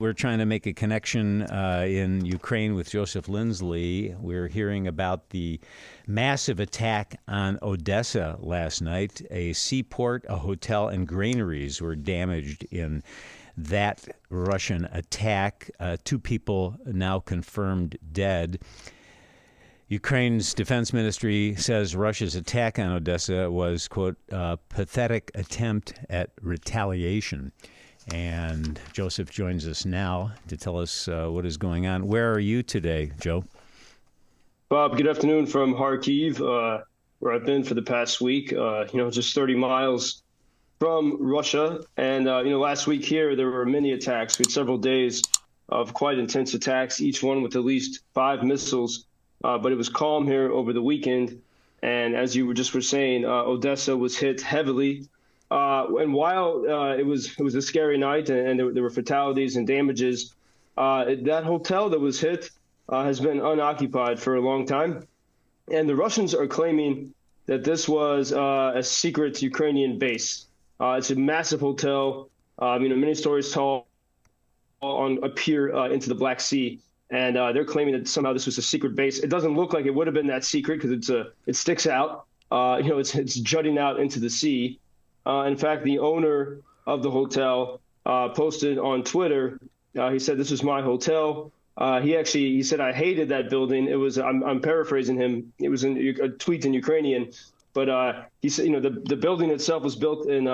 We're trying to make a connection in Ukraine with Joe Lindsley. We're hearing about the massive attack on Odessa last night. A seaport, a hotel, and granaries were damaged in that Russian attack. 2 people now confirmed dead. Ukraine's defense ministry says Russia's attack on Odessa was, quote, a pathetic attempt at retaliation. And Joseph joins us now to tell us what is going on. Where are you today, Joe? Bob, good afternoon from Kharkiv, where I've been for the past week, just 30 miles from Russia. And, last week here, there were many attacks. We had several days of quite intense attacks, each one with at least 5 missiles. But it was calm here over the weekend. And as you were saying, Odessa was hit heavily. And while it was a scary night and there were fatalities and damages, that hotel that was hit has been unoccupied for a long time. And the Russians are claiming that this was a secret Ukrainian base. It's a massive hotel, many stories tall on a pier into the Black Sea. And they're claiming that somehow this was a secret base. It doesn't look like it would have been that secret because it sticks out. It's jutting out into the sea. In fact, the owner of the hotel posted on Twitter. He said, "This is my hotel." He said, "I hated that building." It was I'm paraphrasing him. It was a tweet in Ukrainian, but he said, the building itself was built in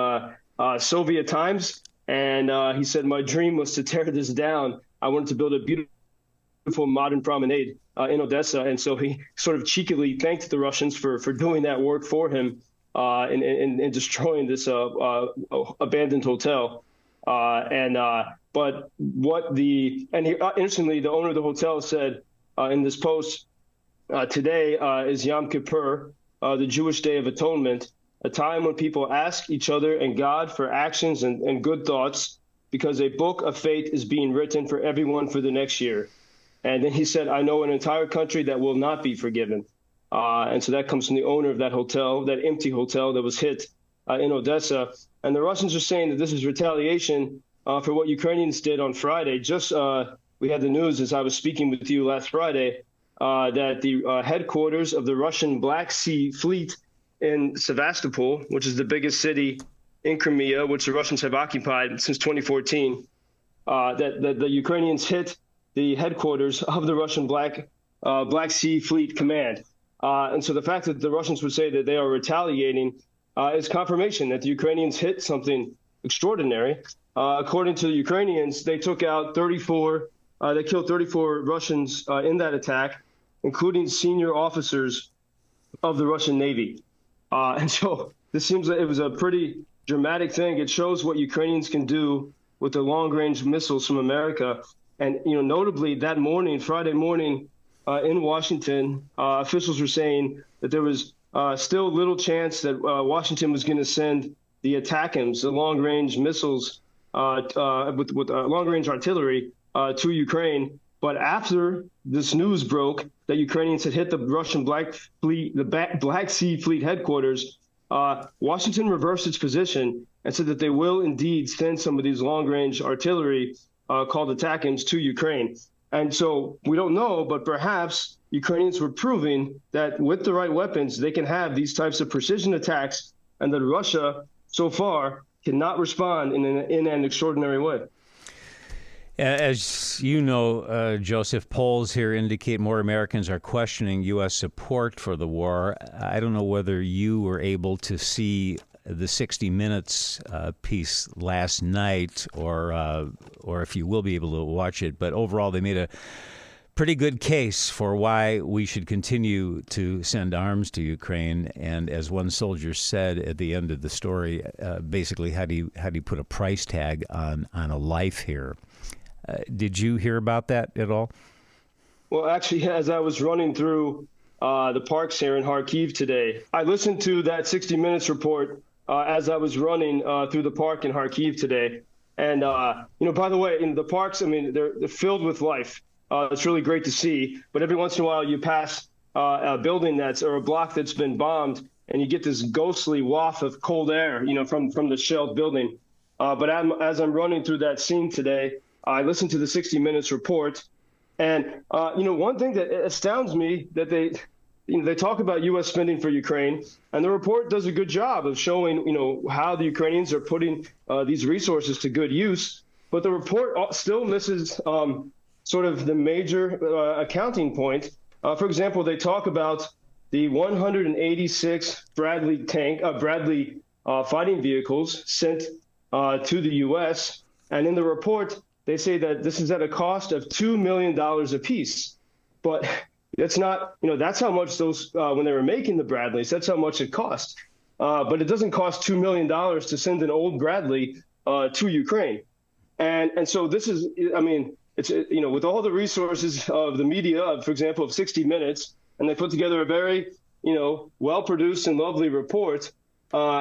Soviet times, and he said, "My dream was to tear this down. I wanted to build a beautiful modern promenade in Odessa," and so he sort of cheekily thanked the Russians for doing that work for him. In destroying this abandoned hotel, interestingly, the owner of the hotel said in this post, "Today is Yom Kippur, the Jewish Day of Atonement, a time when people ask each other and God for actions and good thoughts, because a book of fate is being written for everyone for the next year." And then he said, "I know an entire country that will not be forgiven." And so that comes from the owner of that hotel, that empty hotel that was hit in Odessa. And the Russians are saying that this is retaliation for what Ukrainians did on Friday. We had the news as I was speaking with you last Friday that the headquarters of the Russian Black Sea Fleet in Sevastopol, which is the biggest city in Crimea, which the Russians have occupied since 2014, that the Ukrainians hit the headquarters of the Russian Black Sea Fleet Command. And so the fact that the Russians would say that they are retaliating is confirmation that the Ukrainians hit something extraordinary. According to the Ukrainians, they took out they killed 34 Russians in that attack, including senior officers of the Russian Navy. And so this seems like it was a pretty dramatic thing. It shows what Ukrainians can do with the long-range missiles from America. And, notably that morning, Friday morning, in Washington, officials were saying that there was still little chance that Washington was going to send the Attack-ems, the long-range missiles with long-range artillery to Ukraine. But after this news broke that Ukrainians had hit the Russian Black Sea Fleet headquarters, Washington reversed its position and said that they will indeed send some of these long-range artillery called Attack-ems to Ukraine. And so we don't know, but perhaps Ukrainians were proving that with the right weapons, they can have these types of precision attacks, and that Russia so far cannot respond in an extraordinary way. As you know, Joseph, polls here indicate more Americans are questioning U.S. support for the war. I don't know whether you were able to see the 60 Minutes piece last night, or if you will be able to watch it. But overall, they made a pretty good case for why we should continue to send arms to Ukraine. And as one soldier said at the end of the story, basically, how do you put a price tag on a life here? Did you hear about that at all? Well, actually, as I was running through the parks here in Kharkiv today, I listened to that 60 Minutes report as I was running through the park in Kharkiv today. And, by the way, in the parks, they're filled with life. It's really great to see. But every once in a while you pass a building or a block that's been bombed, and you get this ghostly waft of cold air, from the shelled building. But as I'm running through that scene today, I listened to the 60 Minutes report, and one thing that astounds me that they talk about U.S. spending for Ukraine, and the report does a good job of showing how the Ukrainians are putting these resources to good use. But the report still misses sort of the major accounting point. For example, they talk about the 186 Bradley fighting vehicles sent to the U.S. And in the report, they say that this is at a cost of $2 million apiece. But that's not, that's how much those, when they were making the Bradleys, that's how much it cost. But it doesn't cost $2 million to send an old Bradley to Ukraine. And so this is, it's, with all the resources of the media, for example, of 60 Minutes, and they put together a very, well-produced and lovely report,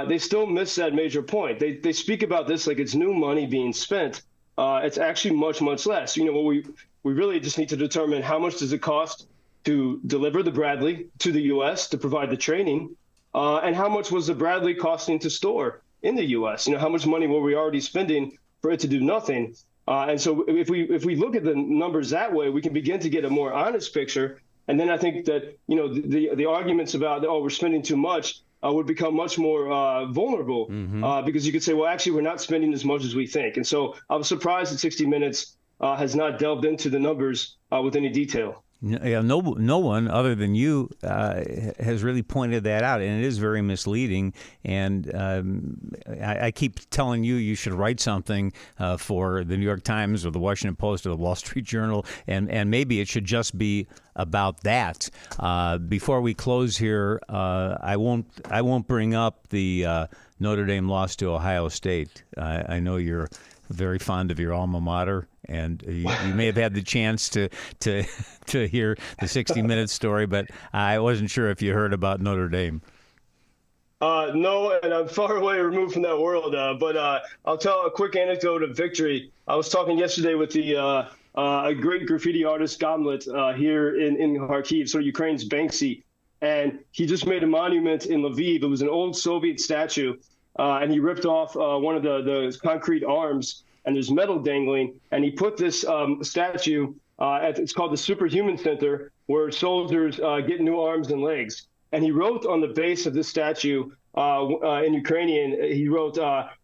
they still miss that major point. They speak about this like it's new money being spent. It's actually much, much less. What we really just need to determine how much does it cost to deliver the Bradley to the U.S. to provide the training, and how much was the Bradley costing to store in the U.S. How much money were we already spending for it to do nothing? And so if we look at the numbers that way, we can begin to get a more honest picture. And then I think that the arguments about we're spending too much would become much more vulnerable, because you could say, well, actually, we're not spending as much as we think. And so I was surprised that 60 Minutes has not delved into the numbers with any detail. Yeah, no one other than you has really pointed that out, and it is very misleading. And I keep telling you should write something for the New York Times or the Washington Post or the Wall Street Journal, and maybe it should just be about that. Before we close here, I won't bring up the Notre Dame loss to Ohio State. I know you're very fond of your alma mater, and you may have had the chance to hear the 60 Minutes story, but I wasn't sure if you heard about Notre Dame. No, and I'm far away removed from that world. But I'll tell a quick anecdote of victory. I was talking yesterday with a great graffiti artist, Gomlet, here in Kharkiv, so Ukraine's Banksy, and he just made a monument in Lviv. It was an old Soviet statue. And he ripped off one of the concrete arms, and there's metal dangling. And he put this statue it's called the Superhuman Center, where soldiers get new arms and legs. And he wrote on the base of this statue in Ukrainian, he wrote,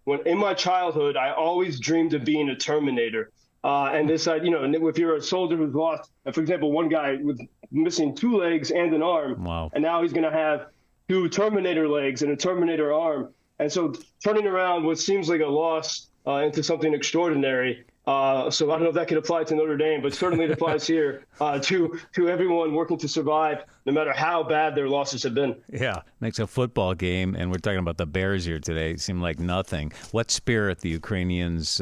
"When in my childhood, I always dreamed of being a Terminator." And this, if you're a soldier who's lost, for example, one guy was missing 2 legs and an arm, wow, and now he's going to have 2 Terminator legs and a Terminator arm. And so turning around what seems like a loss into something extraordinary. So I don't know if that could apply to Notre Dame, but certainly it applies here to everyone working to survive, no matter how bad their losses have been. Yeah, makes a football game, and we're talking about the Bears here today, seem like nothing. What spirit the Ukrainians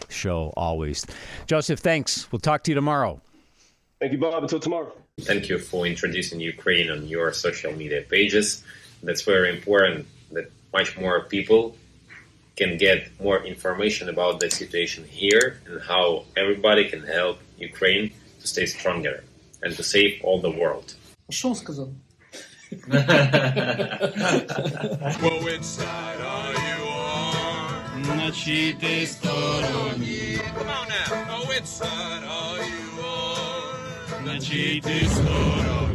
show always. Joseph, thanks. We'll talk to you tomorrow. Thank you, Bob. Until tomorrow. Thank you for introducing Ukraine on your social media pages. That's very important, that much more people can get more information about the situation here and how everybody can help Ukraine to stay stronger and to save all the world. Що сказав? Well, which side are you on? На чиїй ти стороні? Come on now. Oh, which side are you on? На чиїй ти стороні?